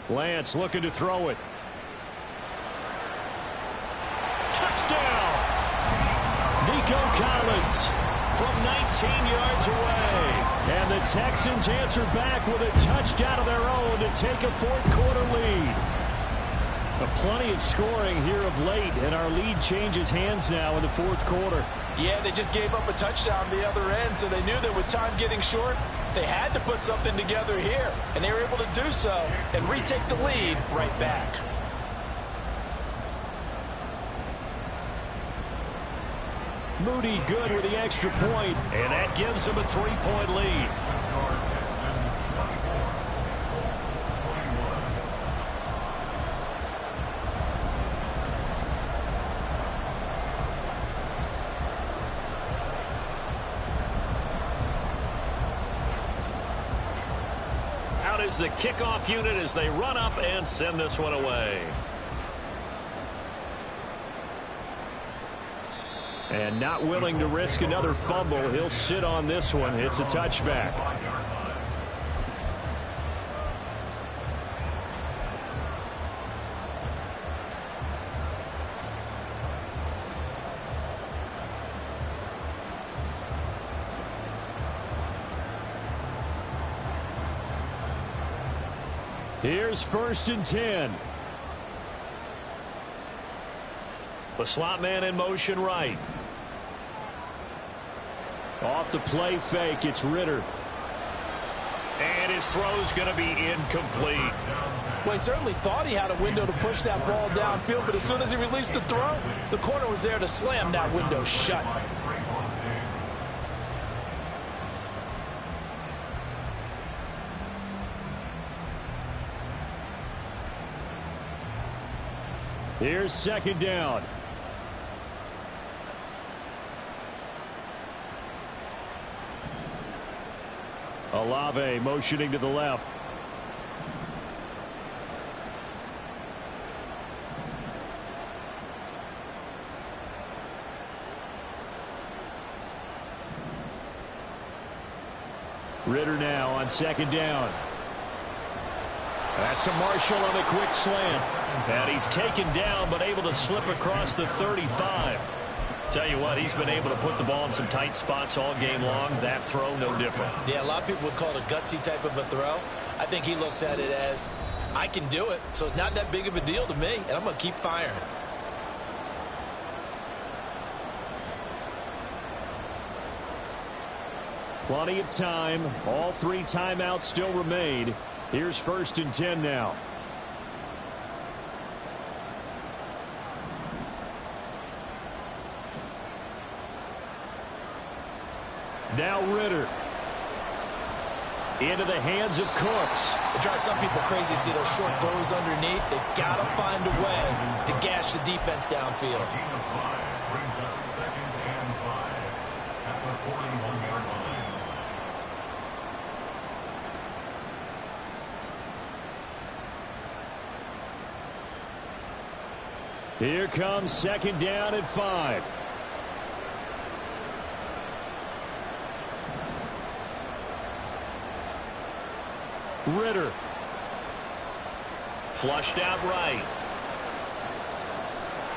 [SPEAKER 1] Lance looking to throw it. Touchdown! Nico Collins from 19 yards away. And the Texans answer back with a touchdown of their own to take a fourth-quarter lead. Plenty of scoring here of late, and our lead changes hands now in the fourth quarter.
[SPEAKER 4] Yeah, they just gave up a touchdown the other end, so they knew that with time getting short, they had to put something together here, and they were able to do so and retake the lead right back.
[SPEAKER 1] Moody good with the extra point, and that gives them a 3-point lead. Out is the kickoff unit as they run up and send this one away. And not willing to risk another fumble, he'll sit on this one. It's a touchback. Here's 1st and 10. The slot man in motion right. Off the play fake, it's Ritter. And his throw's going to be incomplete.
[SPEAKER 4] Well, he certainly thought he had a window to push that ball downfield, but as soon as he released the throw, the corner was there to slam that window shut.
[SPEAKER 1] Here's second down. Olave motioning to the left. Ritter now on second down. That's to Marshall on a quick slant. And he's taken down but able to slip across the 35. Tell you what, he's been able to put the ball in some tight spots all game long. That throw, no different.
[SPEAKER 2] Yeah, a lot of people would call it a gutsy type of a throw. I think he looks at it as, I can do it, so it's not that big of a deal to me, and I'm going to keep firing.
[SPEAKER 1] Plenty of time. All 3 timeouts still remain. Here's first and 10 now. Now Ritter. Into the hands of Cooks.
[SPEAKER 2] It drives some people crazy to see those short throws underneath. They've got to find a way to gash the defense downfield.
[SPEAKER 3] Gain of 5 brings up second and 5 at the 41-yard line.
[SPEAKER 1] Here comes second down at 5. Ritter. Flushed out right.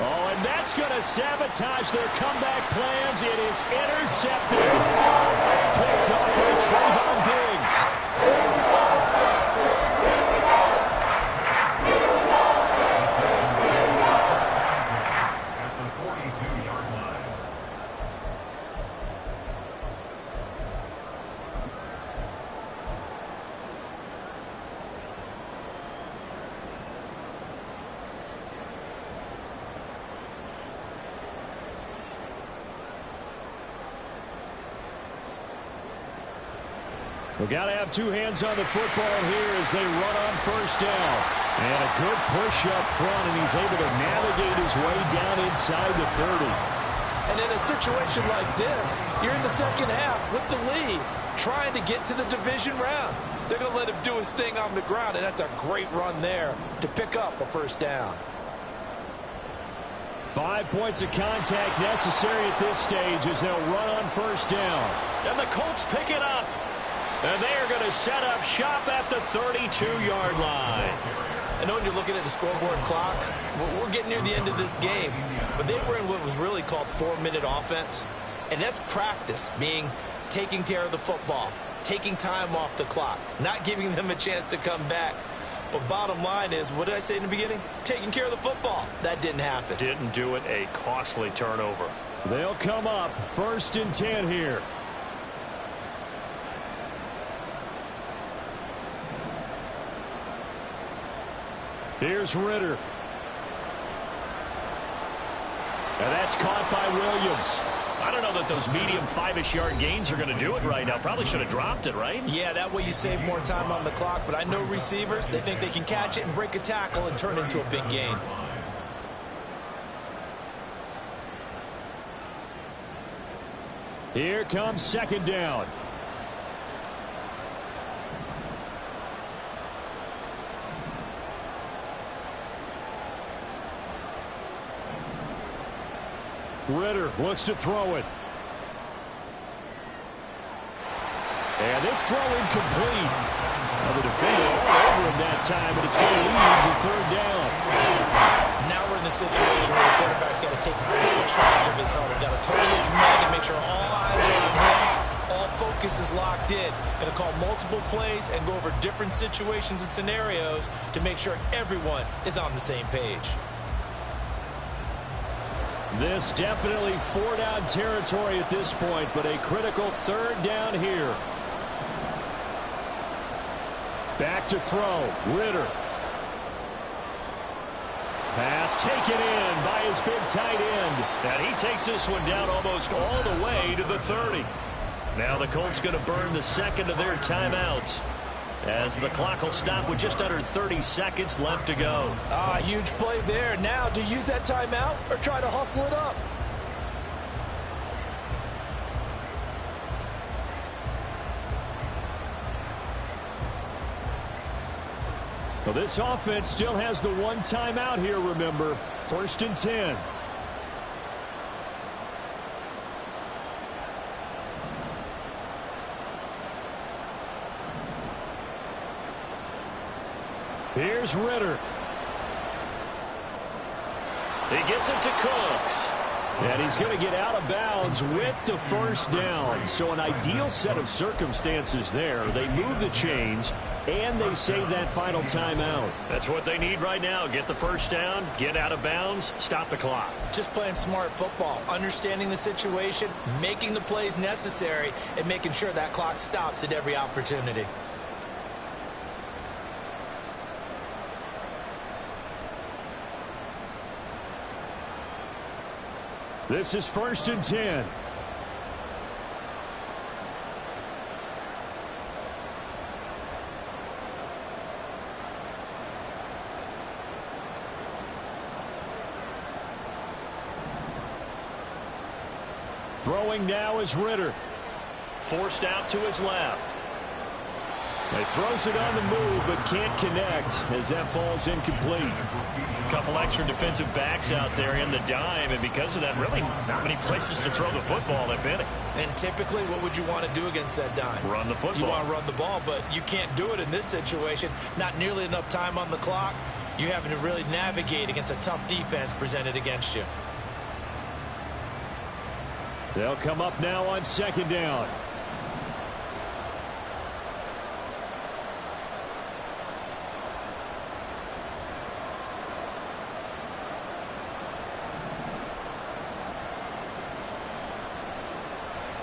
[SPEAKER 1] Oh, and that's going to sabotage their comeback plans. It is intercepted. Picked up by Trayvon Diggs.
[SPEAKER 3] At the 42-yard line.
[SPEAKER 1] We got to have 2 hands on the football here as they run on first down. And a good push up front, and he's able to navigate his way down inside the 30.
[SPEAKER 4] And in a situation like this, you're in the second half with the lead, trying to get to the division round. They're going to let him do his thing on the ground, and that's a great run there to pick up a first down.
[SPEAKER 1] 5 points of contact necessary at this stage as they'll run on first down. And the Colts pick it up. And they are going to set up shop at the 32-yard line.
[SPEAKER 2] I know when you're looking at the scoreboard clock, we're getting near the end of this game, but they were in what was really called 4-minute offense, and that's practice, meaning taking care of the football, taking time off the clock, not giving them a chance to come back. But bottom line is, what did I say in the beginning? Taking care of the football. That didn't happen.
[SPEAKER 1] Didn't do it. A costly turnover. They'll come up first and 10 here. Here's Ritter. And that's caught by Williams. I don't know that those medium 5-ish yard gains are going to do it right now. Probably should have dropped it, right?
[SPEAKER 2] Yeah, that way you save more time on the clock. But I know receivers, they think they can catch it and break a tackle and turn it into a big gain.
[SPEAKER 1] Here comes second down. Ritter looks to throw it. And this throw incomplete. Well, the defender all over him that time, but it's going to lead to third down.
[SPEAKER 2] Now we're in the situation where the quarterback's got to take full charge of his helmet. Got to totally command and make sure all eyes are on him. All focus is locked in. Going to call multiple plays and go over different situations and scenarios to make sure everyone is on the same page.
[SPEAKER 1] This definitely 4-down territory at this point, but a critical third down here. Back to throw. Ritter. Pass taken in by his big tight end. And he takes this one down almost all the way to the 30. Now the Colts going to burn the second of their timeouts, as the clock will stop with just under 30 seconds left to go.
[SPEAKER 4] Huge play there. Now, do you use that timeout or try to hustle it up?
[SPEAKER 1] Well, this offense still has the one timeout here, remember. 1st and 10. Here's Ritter. He gets it to Cooks. And he's going to get out of bounds with the first down. So an ideal set of circumstances there. They move the chains, and they save that final timeout. That's what they need right now. Get the first down, get out of bounds, stop the clock.
[SPEAKER 2] Just playing smart football, understanding the situation, making the plays necessary, and making sure that clock stops at every opportunity.
[SPEAKER 1] This is 1st and 10. Throwing now is Ritter. Forced out to his left. He throws it on the move, but can't connect as that falls incomplete. A couple extra defensive backs out there in the dime, and because of that, really not many places to throw the football, if any.
[SPEAKER 2] And typically, what would you want to do against that dime?
[SPEAKER 1] Run the football.
[SPEAKER 2] You want to run the ball, but you can't do it in this situation. Not nearly enough time on the clock. You're having to really navigate against a tough defense presented against you.
[SPEAKER 1] They'll come up now on 2nd down.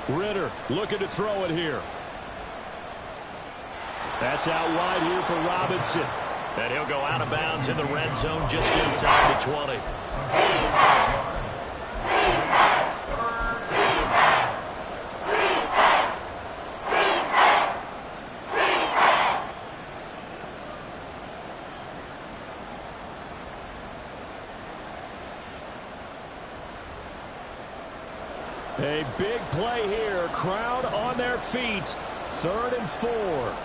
[SPEAKER 1] Ritter looking to throw it here. That's out wide here for Robinson. And he'll go out of bounds in the red zone just inside the 20. A big play here. Crowd on their feet. 3rd and 4.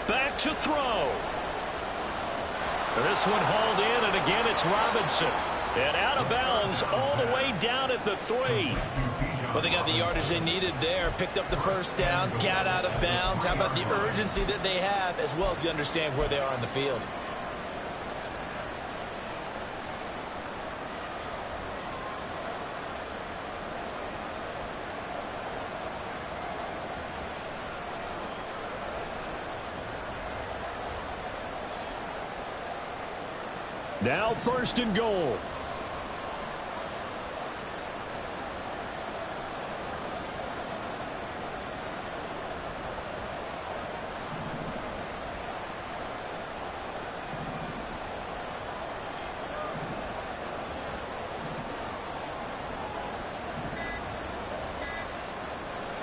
[SPEAKER 1] Back to throw. This one hauled in, and again it's Robinson. And out of bounds all the way down at the 3.
[SPEAKER 2] Well, they got the yardage they needed there. Picked up the first down, got out of bounds. How about the urgency that they have, as well as the understand where they are in the field?
[SPEAKER 1] Now 1st and goal.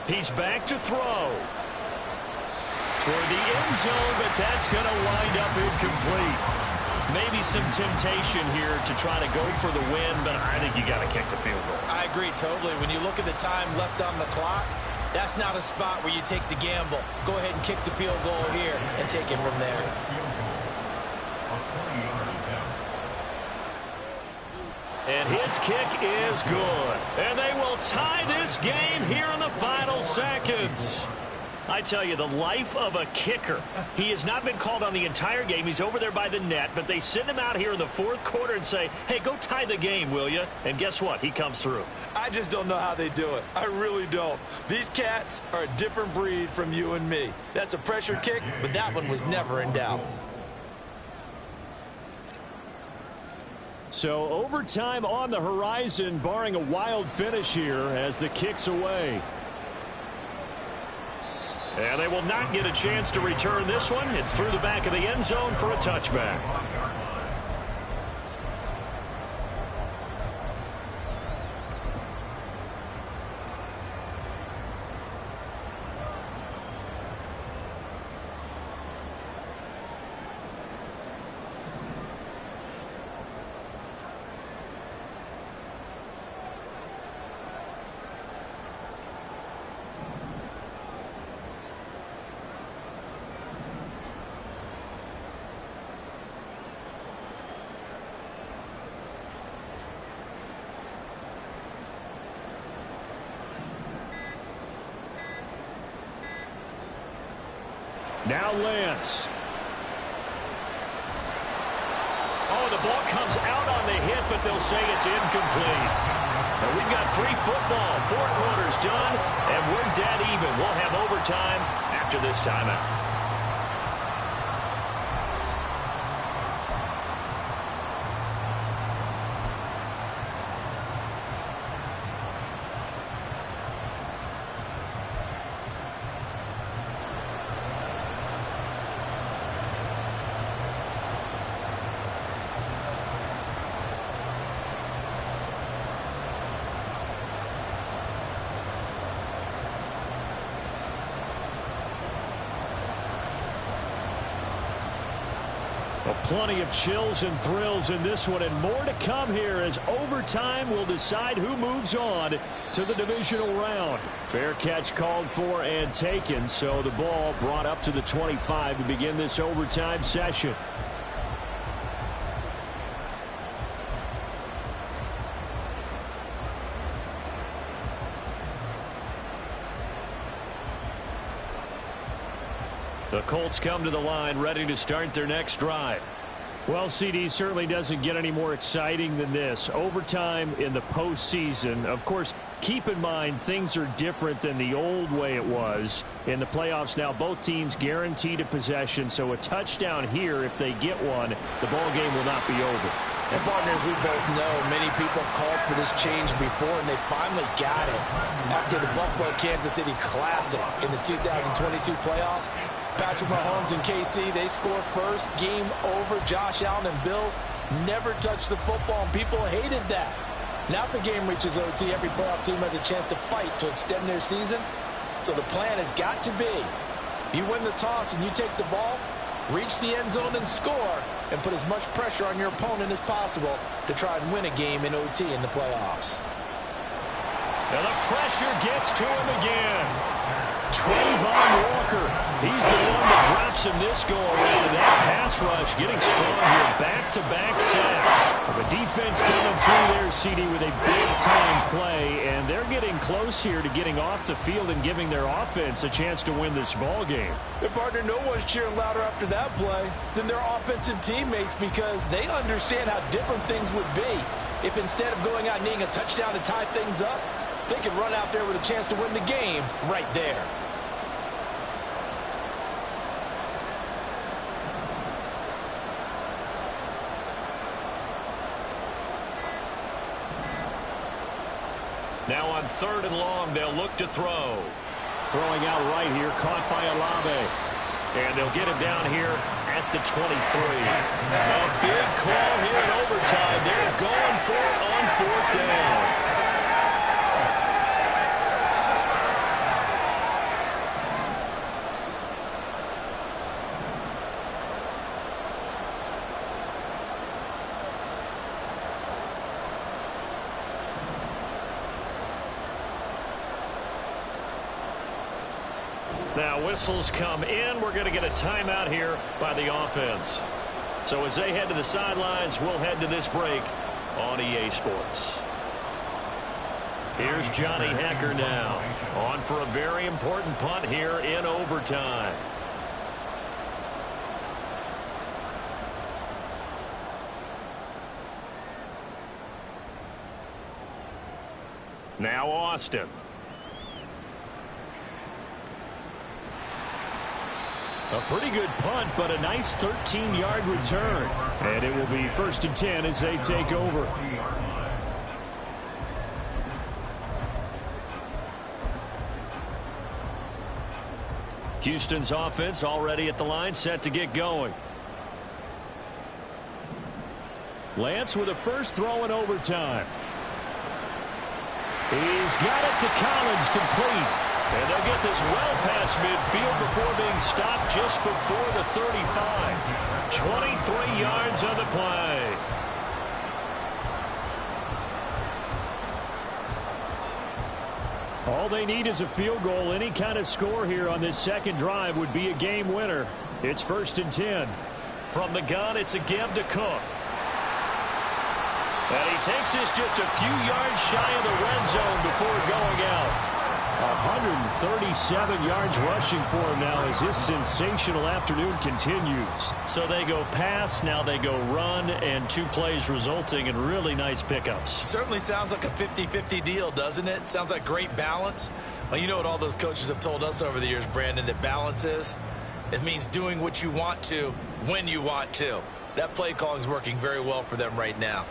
[SPEAKER 1] He's back to throw. Toward the end zone, but that's going to wind up incomplete. Maybe some temptation here to try to go for the win, but I think you got to kick the field goal.
[SPEAKER 2] I agree totally. When you look at the time left on the clock, that's not a spot where you take the gamble. Go ahead and kick the field goal here and take it from there.
[SPEAKER 1] And his kick is good. And they will tie this game here in the final seconds. I tell you, the life of a kicker. He has not been called on the entire game. He's over there by the net, but they send him out here in the fourth quarter and say, hey, go tie the game, will you? And guess what? He comes through.
[SPEAKER 4] I just don't know how they do it. I really don't. These cats are a different breed from you and me. That's a pressure kick, but that one was never in doubt.
[SPEAKER 1] So overtime on the horizon, barring a wild finish here as the kick's away. And they will not get a chance to return this one. It's through the back of the end zone for a touchback. Now Lance. Oh, the ball comes out on the hit, but they'll say it's incomplete. And we've got free football, 4 quarters done, and we're dead even. We'll have overtime after this timeout. Well, plenty of chills and thrills in this one, and more to come here as overtime will decide who moves on to the divisional round. Fair catch called for and taken, so the ball brought up to the 25 to begin this overtime session. The Colts come to the line ready to start their next drive. Well, CD certainly doesn't get any more exciting than this. Overtime in the postseason. Of course, keep in mind things are different than the old way it was. In the playoffs now, both teams guaranteed a possession, so a touchdown here, if they get one, the ball game will not be over.
[SPEAKER 4] And partners, we both know many people called for this change before, and they finally got it. After the Buffalo-Kansas City Classic in the 2022 playoffs, Patrick Mahomes and KC, they scored first. Game over. Josh Allen and Bills never touched the football, and people hated that. Now if the game reaches OT, every playoff team has a chance to fight to extend their season. So the plan has got to be, if you win the toss and you take the ball, reach the end zone and score, and put as much pressure on your opponent as possible to try and win a game in OT in the playoffs.
[SPEAKER 1] Now the pressure gets to him again. Trayvon Walker, he's the one that drops him this go-around. And that pass rush getting strong here, back-to-back sacks. The defense coming through there, CD, with a big-time play, and they're getting close here to getting off the field and giving their offense a chance to win this ball game.
[SPEAKER 4] And partner, no one's cheering louder after that play than their offensive teammates, because they understand how different things would be if instead of going out and needing a touchdown to tie things up, they could run out there with a chance to win the game right there.
[SPEAKER 1] Now on 3rd and long, they'll look to throw. Throwing out right here, caught by Olave. And they'll get him down here at the 23. A big call here in overtime. They're going for it on 4th down. Now whistles come in. We're going to get a timeout here by the offense. So as they head to the sidelines, we'll head to this break on EA Sports. Here's Johnny Hecker now. On for a very important punt here in overtime. Now Austin. A pretty good punt, but a nice 13-yard return. And it will be 1st and 10 as they take over. Houston's offense already at the line, set to get going. Lance with a first throw in overtime. He's got it to Collins, complete. And they'll get this well past midfield before being stopped just before the 35. 23 yards on the play. All they need is a field goal. Any kind of score here on this second drive would be a game winner. It's 1st and 10. From the gun, it's a give to Cook. And he takes this just a few yards shy of the red zone before going out. 137 yards rushing for him now as his sensational afternoon continues. So they go pass, now they go run, and 2 plays resulting in really nice pickups.
[SPEAKER 2] Certainly sounds like a 50-50 deal, doesn't it? Sounds like great balance. Well, you know what all those coaches have told us over the years, Brandon, that balance is? It means doing what you want to when you want to. That play calling is working very well for them right now.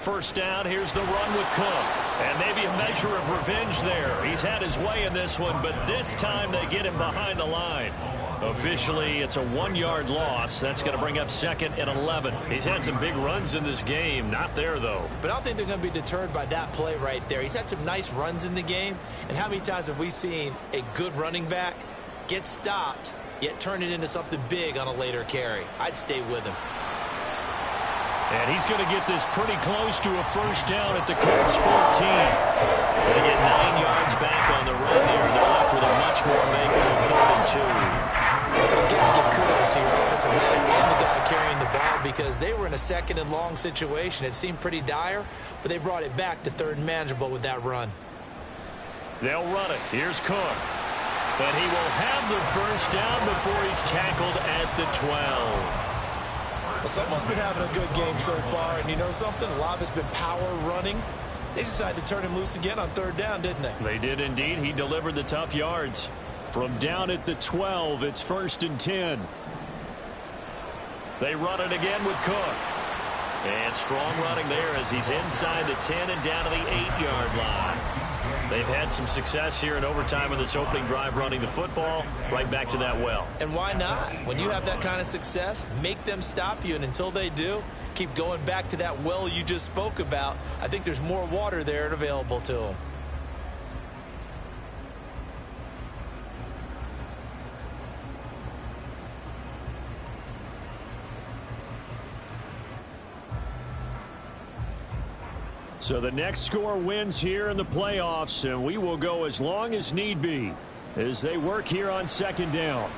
[SPEAKER 1] First down, here's the run with Cook. And maybe a measure of revenge there. He's had his way in this one, but this time they get him behind the line. Officially, it's a 1-yard loss. That's going to bring up 2nd and 11. He's had some big runs in this game. Not there, though.
[SPEAKER 2] But I don't think they're going to be deterred by that play right there. He's had some nice runs in the game. And how many times have we seen a good running back get stopped, yet turn it into something big on a later carry? I'd stay with him.
[SPEAKER 1] And he's going to get this pretty close to a first down at the Colts 14. They get 9 yards back on the run there, and they're left with a much more makeable 3rd and 2.
[SPEAKER 2] You've got to give kudos to your offensive line and the guy carrying the ball because they were in a 2nd and long situation. It seemed pretty dire, but they brought it back to 3rd and manageable with that run.
[SPEAKER 1] They'll run it. Here's Cook. And he will have the first down before he's tackled at the 12.
[SPEAKER 2] Well, someone's been having a good game so far, and you know something? A lot of it's been power running. They decided to turn him loose again on 3rd down, didn't they?
[SPEAKER 1] They did indeed. He delivered the tough yards. From down at the 12, it's 1st and 10. They run it again with Cook. And strong running there as he's inside the 10 and down to the 8-yard line. They've had some success here in overtime in this opening drive running the football right back to that well.
[SPEAKER 2] And why not? When you have that kind of success, make them stop you. And until they do, keep going back to that well you just spoke about. I think there's more water there and available to them.
[SPEAKER 1] So the next score wins here in the playoffs, and we will go as long as need be as they work here on 2nd down.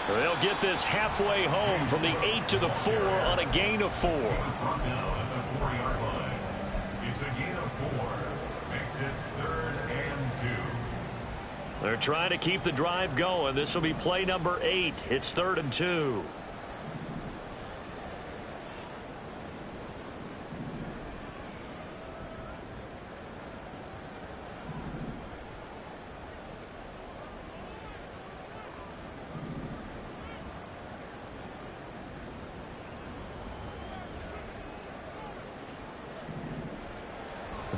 [SPEAKER 1] They'll get this halfway home from the 8 to the 4 on a gain of 4.
[SPEAKER 3] Now at the 4-yard line. It's a gain of 4. Makes it 3rd and 2.
[SPEAKER 1] They're trying to keep the drive going. This will be play number 8. It's 3rd and 2.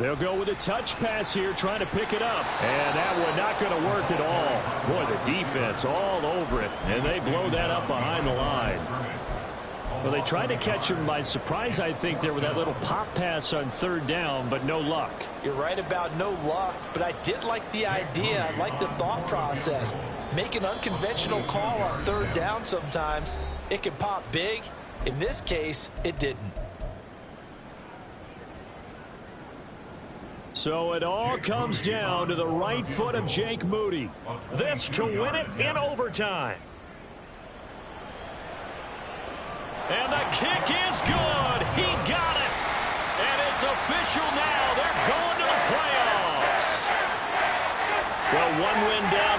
[SPEAKER 1] They'll go with a touch pass here, trying to pick it up. And that one not going to work at all. Boy, the defense all over it. And they blow that up behind the line. Well, they tried to catch him by surprise, I think, there with that little pop pass on 3rd down, but no luck.
[SPEAKER 4] You're right about no luck, but I did like the idea. I like the thought process. Make an unconventional call on 3rd down sometimes. It can pop big. In this case, it didn't.
[SPEAKER 1] So it all comes down to the right foot of Jake Moody. This to win it in overtime. And the kick is good. He got it. And it's official now. They're going to the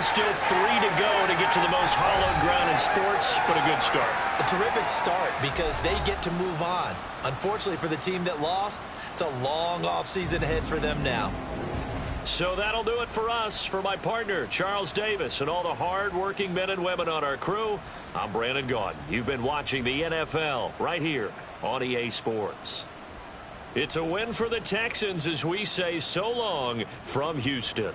[SPEAKER 1] still 3 to go to get to the most hallowed ground in sports, but a good start.
[SPEAKER 2] A terrific start because they get to move on. Unfortunately for the team that lost, it's a long offseason ahead for them now.
[SPEAKER 1] So that'll do it for us. For my partner, Charles Davis, and all the hard-working men and women on our crew, I'm Brandon Gaudin. You've been watching the NFL right here on EA Sports. It's a win for the Texans as we say so long from Houston.